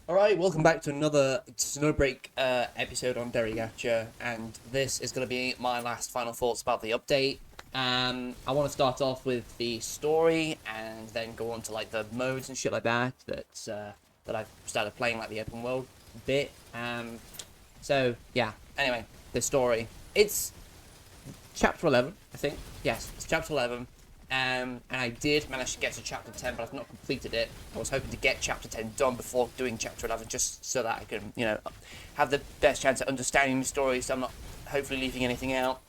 Alright, welcome back to another Snowbreak episode on Derri-Gacha, and this is going to be my last final thoughts about the update. I want to start off with the story, and then go on to like the modes and shit like that I've started playing, like the open world bit. So yeah, anyway, the story. It's chapter 11, I think. Yes, it's chapter 11. And I did manage to get to chapter 10, but I've not completed it. I was hoping to get chapter 10 done before doing chapter 11, just so that I can, have the best chance at understanding the story, so I'm not hopefully leaving anything out.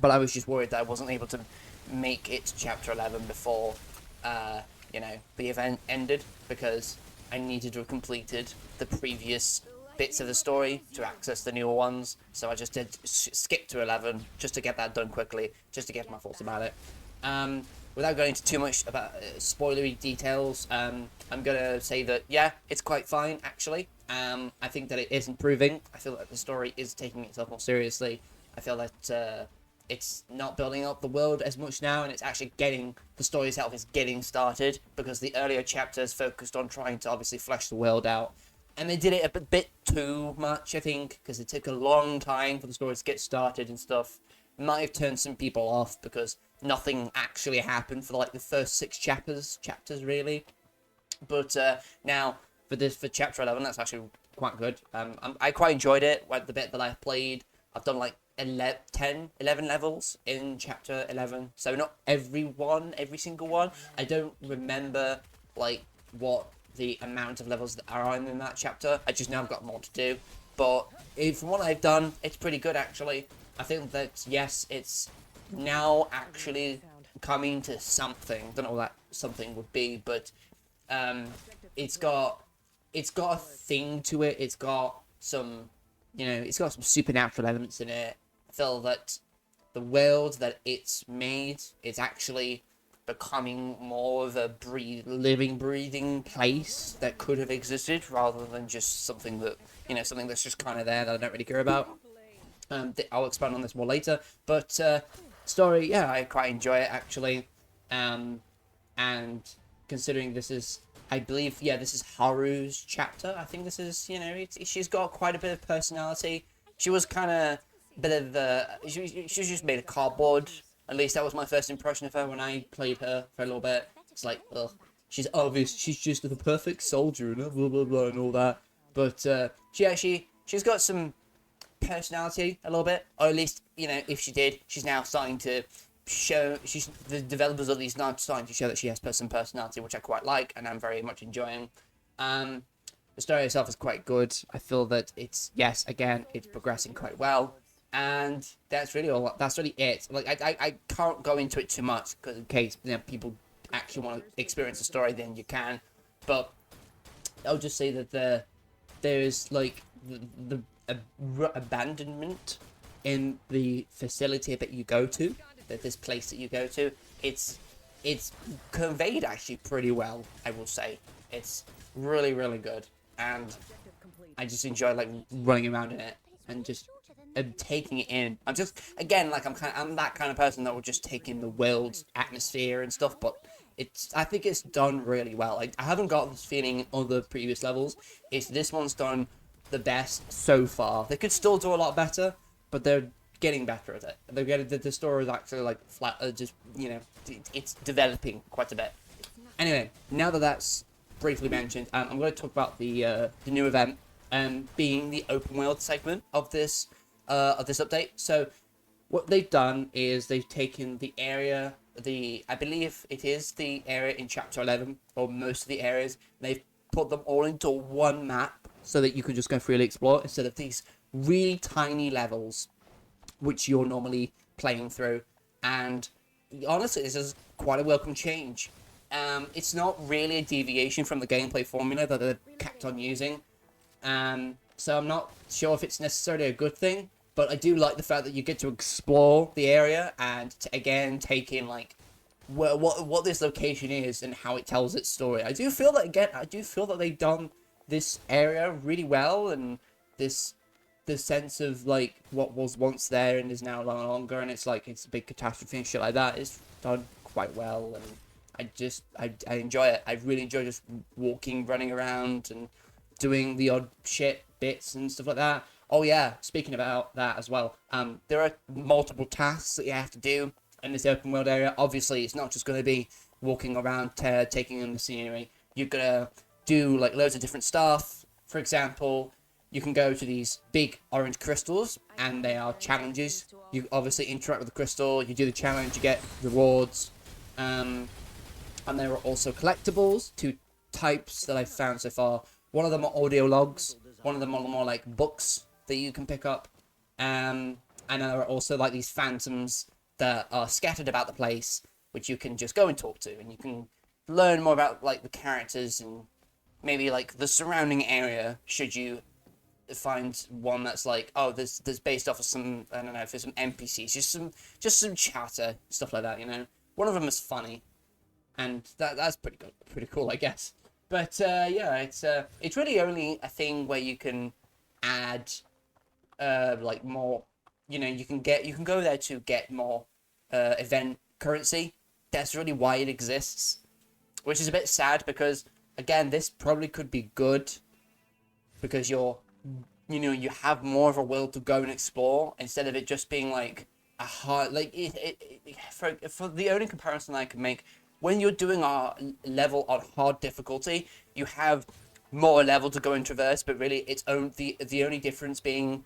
But I was just worried that I wasn't able to make it to chapter 11 before, the event ended, because I needed to have completed the previous bits of the story to access the newer ones. So I just did skip to 11, just to get that done quickly, just to get my thoughts about it. Without going into too much about spoilery details, I'm gonna say that yeah, it's quite fine actually. I think that it is improving. I feel that the story is taking itself more seriously. I feel that it's not building up the world as much now, and it's actually the story itself is getting started, because the earlier chapters focused on trying to obviously flesh the world out, and they did it a bit too much, I think, because it took a long time for the story to get started and stuff. It might have turned some people off because nothing actually happened for like the first 6 chapters really. But now for chapter 11, that's actually quite good. I quite enjoyed it. Like the bit that I played, I've done like 11 levels in chapter 11, so not every single one. I don't remember like what the amount of levels that are in that chapter. I just know I've got more to do, but from what I've done, it's pretty good actually. I think that yes, it's now actually coming to something. Don't know what that something would be, but it's got a thing to it. It's got some, it's got some supernatural elements in it. I feel that the world that it's made is actually becoming more of a living, breathing place that could have existed, rather than just something that, something that's just kind of there that I don't really care about. I'll expand on this more later, but story, yeah, I quite enjoy it actually. And considering this is, I believe, yeah, this is Haru's chapter. I think this is, she's got quite a bit of personality. She was kind of a bit of she was just made of cardboard. At least that was my first impression of her when I played her for a little bit. It's like, ugh, she's obvious, she's just the perfect soldier and blah blah blah and all that. But she's got some personality a little bit, or at least, if she did, she's now starting to show, the developers at least now starting to show that she has some personality, which I quite like and I'm very much enjoying. The story itself is quite good. I feel that it's progressing quite well, and that's really it. Like I can't go into it too much, because in case people actually want to experience the story, then you can, but I'll just say that there's like the abandonment in the facility that you go to, this place that you go to. It's conveyed actually pretty well, I will say. It's really, really good, and I just enjoy like running around in it and just taking it in. I'm just, again, like I'm that kind of person that will just take in the world's atmosphere and stuff, but I think it's done really well. I haven't got this feeling in other previous levels. This one's done the best so far. They could still do a lot better, but they're getting better at it. They're getting, the story is actually like flat, it's developing quite a bit. Anyway, now that that's briefly mentioned, I'm going to talk about the new event, being the open world segment of this update. So what they've done is they've taken the area, I believe it is the area in chapter 11, or most of the areas, they've put them all into one map, so that you can just go freely explore, instead of these really tiny levels which you're normally playing through. And honestly, this is quite a welcome change. It's not really a deviation from the gameplay formula that they've kept on using, so I'm not sure if it's necessarily a good thing, but I do like the fact that you get to explore the area and again take in like what this location is and how it tells its story. I do feel that they've done this area really well, and the sense of like what was once there and is now no longer, and it's like it's a big catastrophe and shit like that, is done quite well, and I enjoy it. I really enjoy just walking, running around, and doing the odd shit bits and stuff like that. Oh yeah, speaking about that as well, there are multiple tasks that you have to do in this open world area. Obviously, it's not just going to be walking around, taking in the scenery. You're gonna do like loads of different stuff. For example, you can go to these big orange crystals, and they are challenges. You obviously interact with the crystal. You do the challenge, you get rewards. And there are also collectibles, two types that I've found so far. One of them are audio logs. One of them are more like books that you can pick up. And there are also like these phantoms that are scattered about the place, which you can just go and talk to, and you can learn more about like the characters and maybe like the surrounding area. Should you find one that's like, oh, there's based off of some, I don't know, if there's some NPCs, just some chatter, stuff like that. One of them is funny, and that's pretty cool, I guess. But yeah, it's really only a thing where you can add like more. You can go there to get more event currency. That's really why it exists, which is a bit sad because again, this probably could be good because you have more of a will to go and explore instead of it just being like a hard, like for the only comparison I can make, when you're doing a level on hard difficulty, you have more level to go and traverse, but really the only difference being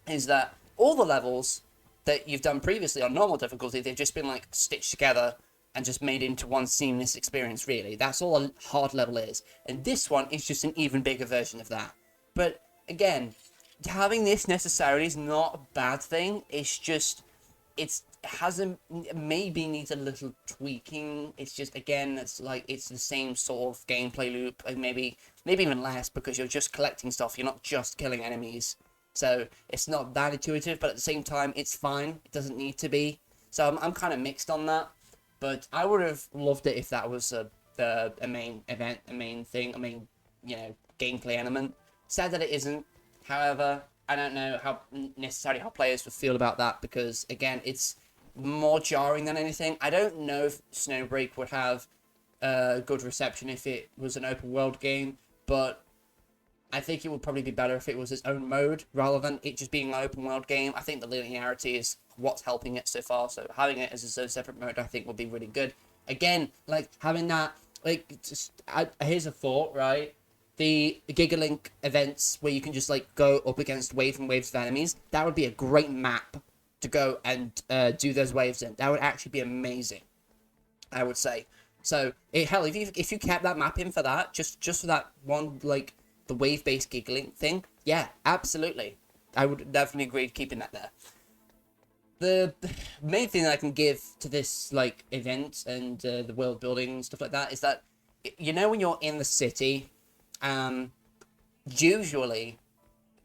is that all the levels that you've done previously on normal difficulty, they've just been like stitched together and just made into one seamless experience, really. That's all a hard level is. And this one is just an even bigger version of that. But again, having this necessarily is not a bad thing. It's just, maybe needs a little tweaking. It's just, again, it's the same sort of gameplay loop, and maybe even less, because you're just collecting stuff. You're not just killing enemies. So it's not that intuitive, but at the same time, it's fine. It doesn't need to be. So I'm kind of mixed on that. But I would have loved it if that was a main event, a main thing, gameplay element. Sad that it isn't. However, I don't know necessarily how players would feel about that, because again, it's more jarring than anything. I don't know if Snowbreak would have good reception if it was an open world game, but I think it would probably be better if it was its own mode rather than it just being an open world game. I think the linearity is what's helping it so far, so having it as its own separate mode I think would be really good. Again, like having that, here's a thought, right? The Gigalink events where you can just like go up against waves and waves of enemies, that would be a great map to go and do those waves in. That would actually be amazing, I would say. So hell, if you kept that map in for that, just for that one, like the wave-based Gigalink thing, yeah, absolutely, I would definitely agree to keeping that there. The main thing that I can give to this like event and the world building and stuff like that is that when you're in the city, usually,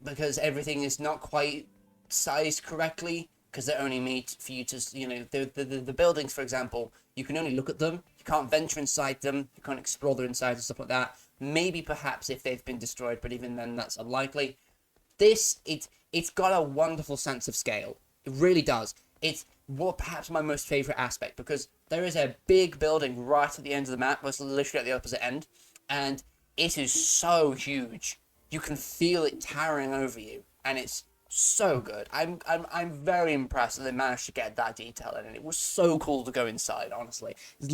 because everything is not quite sized correctly, because they're only made for you to, the buildings, for example, you can only look at them, you can't venture inside them, you can't explore their insides and stuff like that. Maybe perhaps if they've been destroyed, but even then that's unlikely. It's got a wonderful sense of scale. It really does. It's perhaps my most favourite aspect, because there is a big building right at the end of the map, it's literally at the opposite end, and it is so huge. You can feel it towering over you, and it's so good. I'm very impressed that they managed to get that detail in, and it was so cool to go inside, honestly. It's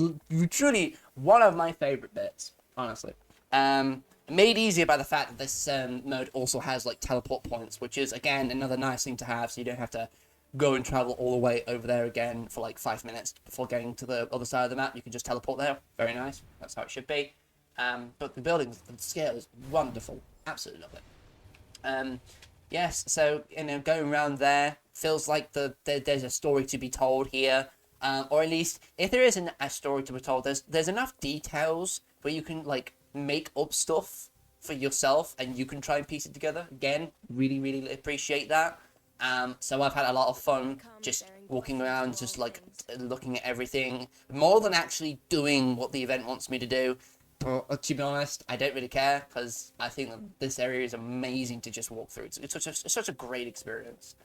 truly one of my favourite bits, honestly. Made easier by the fact that this mode also has like teleport points, which is again another nice thing to have, so you don't have to go and travel all the way over there again for like 5 minutes before getting to the other side of the map. You can just teleport there. Very nice. That's how it should be. But the building, the scale is wonderful. Absolutely love it. Yes, so going around there feels like there's a story to be told here, or at least if there isn't a story to be told, there's enough details where you can like make up stuff for yourself and you can try and piece it together. Again, really, really appreciate that. So I've had a lot of fun just walking around, just like looking at everything, more than actually doing what the event wants me to do. But to be honest, I don't really care, because I think that this area is amazing to just walk through. It's such a great experience.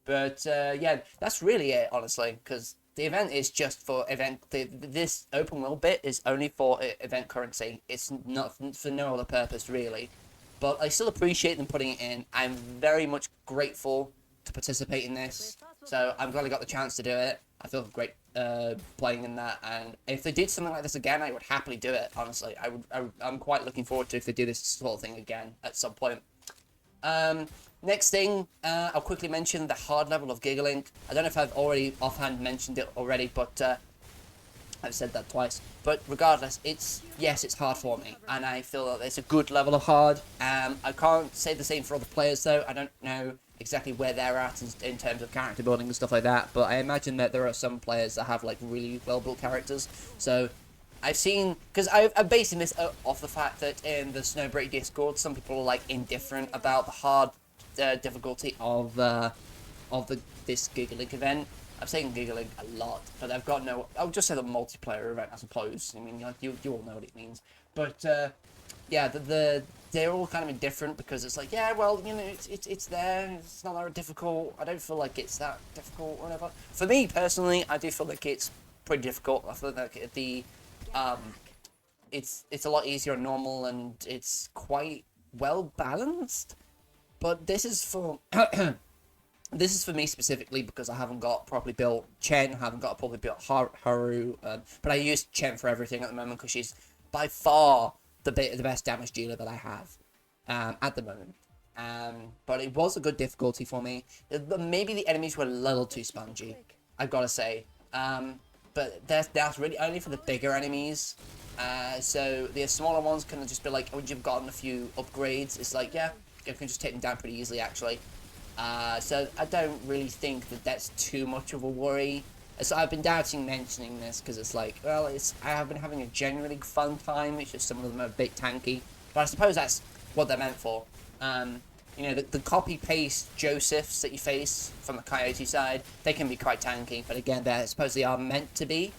But yeah, that's really it, honestly, because the event is just for event. This open world bit is only for event currency. It's not for no other purpose, really. but I still appreciate them putting it in. I'm very much grateful to participate in this, so I'm glad I got the chance to do it. I feel great playing in that, and if they did something like this again, I would happily do it. Honestly, I'm quite looking forward to if they do this sort of thing again at some point. Next thing, I'll quickly mention the hard level of Gigalink. I don't know if I've already offhand mentioned it already, but I've said that twice. But regardless, it's hard for me, and I feel that it's a good level of hard. I can't say the same for other players though. I don't know exactly where they're at in terms of character building and stuff like that, but I imagine that there are some players that have like really well built characters. So I've seen, because I'm basing this off the fact that in the Snowbreak Discord, some people are like indifferent about the hard difficulty of this Gigalink event. I'm saying Gigalink a lot, but I've got no. I'll just say the multiplayer event, I suppose. I mean, like, you all know what it means. But yeah, they're all kind of indifferent because it's like, yeah, well, you know, it's there. It's not that difficult. I don't feel like it's that difficult or whatever. For me personally, I do feel like it's pretty difficult. I feel like it's a lot easier on normal, and it's quite well balanced. But this is for this is for me specifically because I haven't got properly built Chen, I haven't got properly built Haru, but I use Chen for everything at the moment because she's by far the best damage dealer that I have at the moment. But it was a good difficulty for me. Maybe the enemies were a little too spongy, I've got to say. But that's really only for the bigger enemies. So the smaller ones can just be like, when you've gotten a few upgrades, it's like, yeah, you can just take them down pretty easily, actually. So I don't really think that that's too much of a worry. So I've been doubting mentioning this because it's like, well, I have been having a genuinely fun time. It's just some of them are a bit tanky, but I suppose that's what they're meant for. You know, the copy-paste Josephs that you face from the Coyote side, they can be quite tanky, but again, I suppose they are meant to be.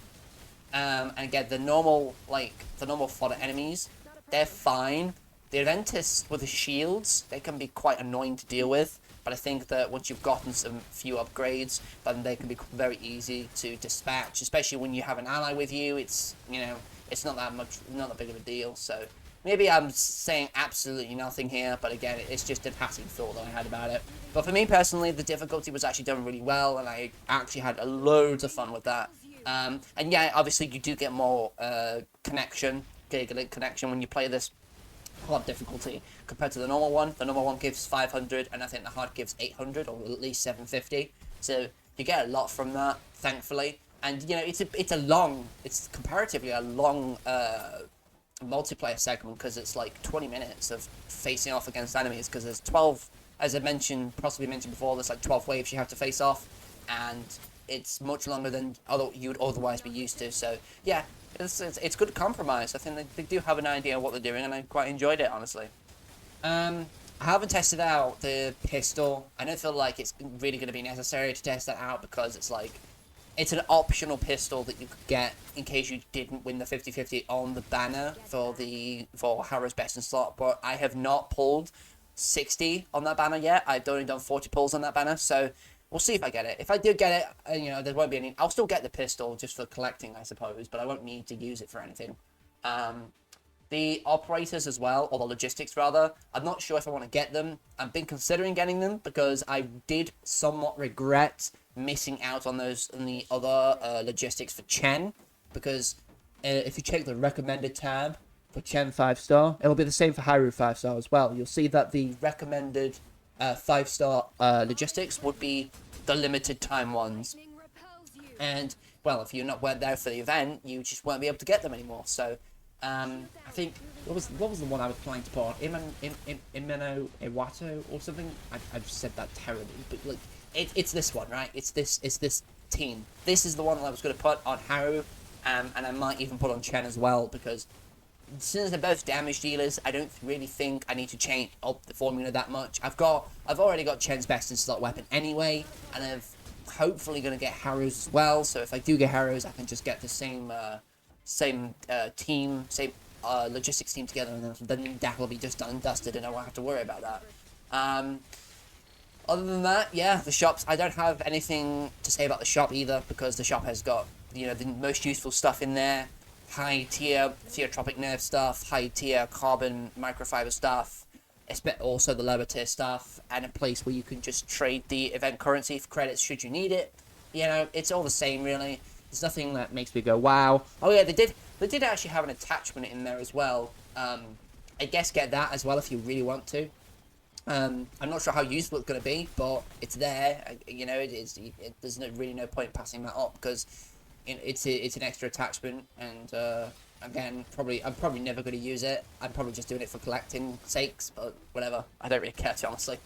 And again, the normal fodder enemies, they're fine. The Adventists with the shields, they can be quite annoying to deal with, but I think that once you've gotten some few upgrades, then they can be very easy to dispatch, especially when you have an ally with you. It's, you know, it's not that big of a deal. So maybe I'm saying absolutely nothing here, but again, it's just a passing thought that I had about it. But for me personally, the difficulty was actually done really well, and I actually had loads of fun with that. And yeah, obviously you do get more Gigalink connection when you play this hard difficulty compared to the normal one. The normal one gives 500, and I think the hard gives 800 or at least 750. So you get a lot from that, thankfully. And you know, it's comparatively a long multiplayer segment because it's like 20 minutes of facing off against enemies. Because there's 12, as I possibly mentioned before, there's like 12 waves you have to face off, and it's much longer than you would otherwise be used to. So yeah, it's good compromise. I think they do have an idea of what they're doing, and I quite enjoyed it, honestly. I haven't tested out the pistol. I don't feel like it's really going to be necessary to test that out because it's like, it's an optional pistol that you could get in case you didn't win the 50-50 on the banner for Harrow's best in slot. But I have not pulled 60 on that banner yet. I've only done 40 pulls on that banner, so we'll see if I get it. If I do get it, you know, there won't be any. I'll still get the pistol just for collecting, I suppose, but I won't need to use it for anything. The operators as well, or the logistics rather, I'm not sure if I want to get them. I've been considering getting them because I did somewhat regret missing out on the other logistics for Chen, because if you check the recommended tab for Chen 5-star, it'll be the same for Haru 5-star as well. You'll see that the recommended 5-star logistics would be the limited time ones, and well, if you weren't there for the event, you just won't be able to get them anymore. So I think what was the one I was planning to put on? Imeno Iwato or something. I've said that terribly, but like it's this one, right? It's this team. This is the one that I was going to put on Haru, and I might even put on Chen as well, because since they're both damage dealers, I don't really think I need to change up the formula that much. I've already got Chen's best in slot weapon anyway, and I'm hopefully going to get Haru's as well. So if I do get Haru's, I can just get the same logistics team together, and then that will be just done and dusted, and I won't have to worry about that. Other than that, yeah, the shops, I don't have anything to say about the shop either, because the shop has got, you know, the most useful stuff in there. High tier Theotropic Nerve stuff, high tier carbon microfiber stuff. also the lower tier stuff, and a place where you can just trade the event currency for credits should you need it. You know, it's all the same really. There's nothing that makes me go wow. Oh yeah, they did actually have an attachment in there as well. I guess get that as well if you really want to. I'm not sure how useful it's going to be, but it's there. You know, there's really no point passing that up because it's an extra attachment, and again, I'm probably never going to use it. I'm probably just doing it for collecting sakes, but whatever. I don't really care, honestly.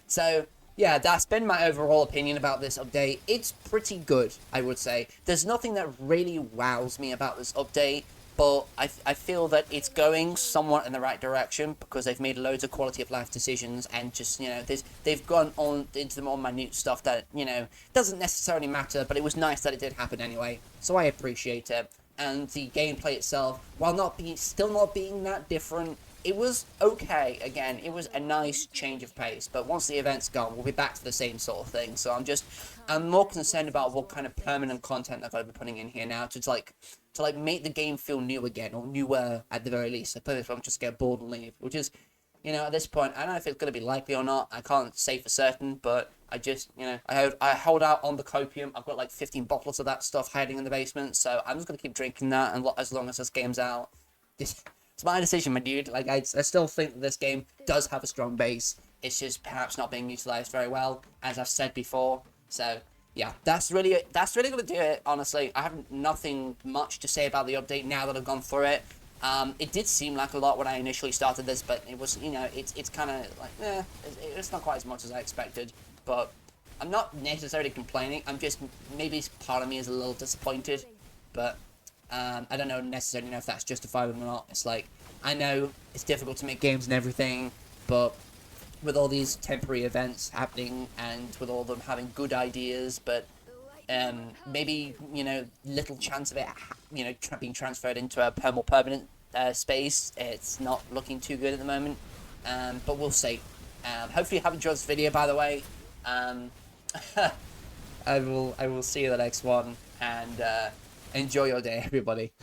So yeah, that's been my overall opinion about this update. It's pretty good, I would say. There's nothing that really wows me about this update, but I feel that it's going somewhat in the right direction because they've made loads of quality of life decisions, and just, you know, they've gone on into the more minute stuff that, you know, doesn't necessarily matter, but it was nice that it did happen anyway, so I appreciate it. And the gameplay itself, while still not being that different, it was okay. Again, it was a nice change of pace, but once the event's gone, we'll be back to the same sort of thing. So I'm more concerned about what kind of permanent content they're going to be putting in here now to make the game feel new again, or newer at the very least. I thought if I'm just get bored and leave, which is, you know, at this point, I don't know if it's going to be likely or not. I can't say for certain, but I just, you know, I hold out on the copium. I've got like 15 bottles of that stuff hiding in the basement, so I'm just going to keep drinking that and as long as this game's out. It's my decision, my dude. Like, I still think that this game does have a strong base. It's just perhaps not being utilized very well, as I've said before. So yeah, that's really going to do it, honestly. I have nothing much to say about the update now that I've gone through it. It did seem like a lot when I initially started this, but it was, you know, it's kind of like, it's not quite as much as I expected. But I'm not necessarily complaining. I'm just, maybe part of me is a little disappointed, but I don't necessarily know if that's justifiable or not. It's like, I know it's difficult to make games and everything, but with all these temporary events happening and with all of them having good ideas, but maybe, you know, little chance of it, you know, being transferred into a more permanent space. It's not looking too good at the moment, but we'll see. Hopefully you have enjoyed this video, by the way. I will see you in the next one, and enjoy your day, everybody.